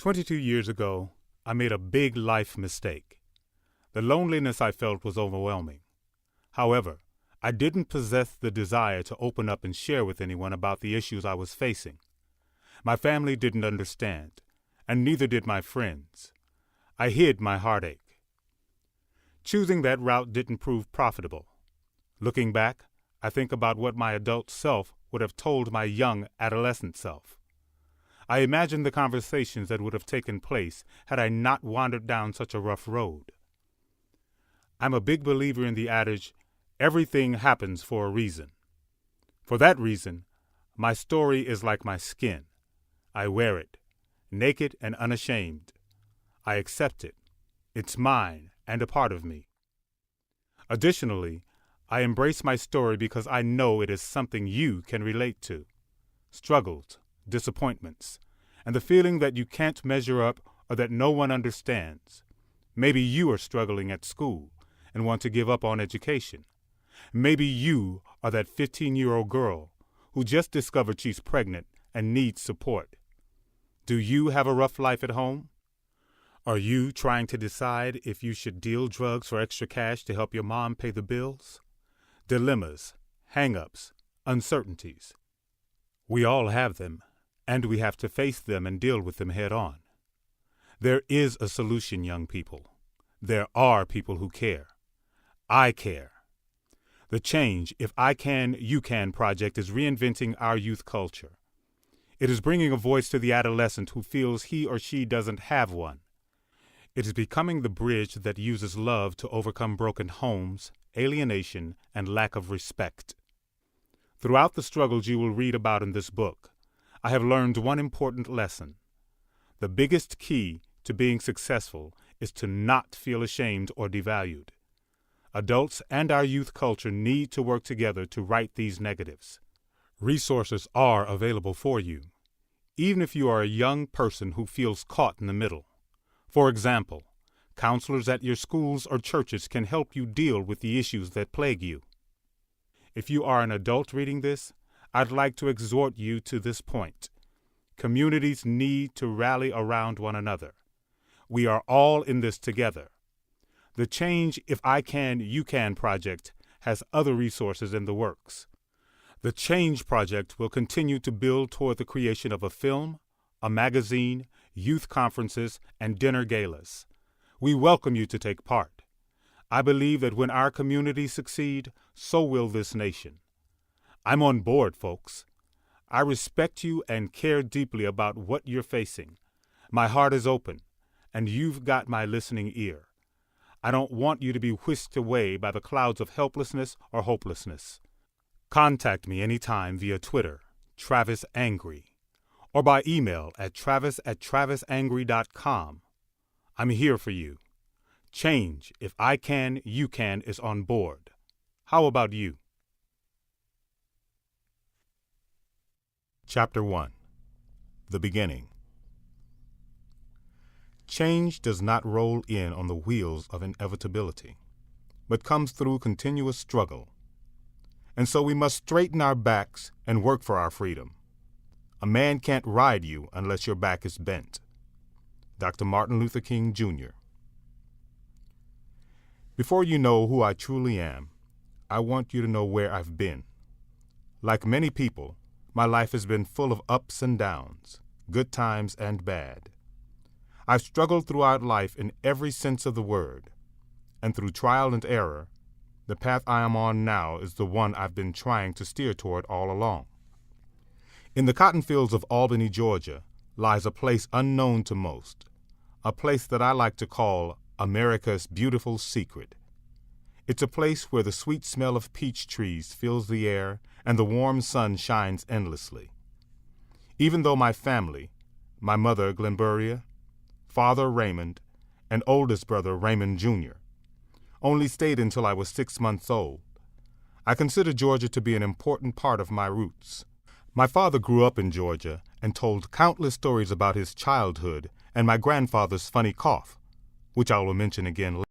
22 years ago, I made a big life mistake. The loneliness I felt was overwhelming. However, I didn't possess the desire to open up and share with anyone about the issues I was facing. My family didn't understand, and neither did my friends. I hid my heartache. Choosing that route didn't prove profitable. Looking back, I think about what my adult self would have told my young adolescent self. I imagine the conversations that would have taken place had I not wandered down such a rough road. I'm a big believer in the adage, everything happens for a reason. For that reason, my story is like my skin. I wear it, naked and unashamed. I accept it. It's mine and a part of me. Additionally, I embrace my story because I know it is something you can relate to. Struggles, disappointments, and the feeling that you can't measure up or that no one understands. Maybe you are struggling at school and want to give up on education. Maybe you are that 15-year-old girl who just discovered she's pregnant and needs support. Do you have a rough life at home? Are you trying to decide if you should deal drugs for extra cash to help your mom pay the bills? Dilemmas, hang-ups, uncertainties. We all have them, and we have to face them and deal with them head-on. There is a solution, young people. There are people who care. I care. The Change, If I Can, You Can project is reinventing our youth culture. It is bringing a voice to the adolescent who feels he or she doesn't have one. It is becoming the bridge that uses love to overcome broken homes, alienation, and lack of respect. Throughout the struggles you will read about in this book, I have learned one important lesson. The biggest key to being successful is to not feel ashamed or devalued. Adults and our youth culture need to work together to right these negatives. Resources are available for you, even if you are a young person who feels caught in the middle. For example, counselors at your schools or churches can help you deal with the issues that plague you. If you are an adult reading this, I'd like to exhort you to this point. Communities need to rally around one another. We are all in this together. The Change, If I Can, You Can project has other resources in the works. The Change Project will continue to build toward the creation of a film, a magazine, youth conferences, and dinner galas. We welcome you to take part. I believe that when our communities succeed, so will this nation. I'm on board, folks. I respect you and care deeply about what you're facing. My heart is open, and you've got my listening ear. I don't want you to be whisked away by the clouds of helplessness or hopelessness. Contact me anytime via Twitter, Travis Angry, or by email at travis@travisangry.com. I'm here for you. Change, If I Can, You Can is on board. How about you? Chapter 1. The Beginning. Change does not roll in on the wheels of inevitability, but comes through continuous struggle. And so we must straighten our backs and work for our freedom. A man can't ride you unless your back is bent. Dr. Martin Luther King, Jr. Before you know who I truly am, I want you to know where I've been. Like many people, my life has been full of ups and downs, good times and bad. I've struggled throughout life in every sense of the word, and through trial and error, the path I am on now is the one I've been trying to steer toward all along. In the cotton fields of Albany, Georgia, lies a place unknown to most, a place that I like to call America's beautiful secret. It's a place where the sweet smell of peach trees fills the air and the warm sun shines endlessly. Even though my family, my mother, Glenburia, father, Raymond, and oldest brother, Raymond Jr., only stayed until I was 6 months old, I consider Georgia to be an important part of my roots. My father grew up in Georgia and told countless stories about his childhood and my grandfather's funny cough, which I will mention again later.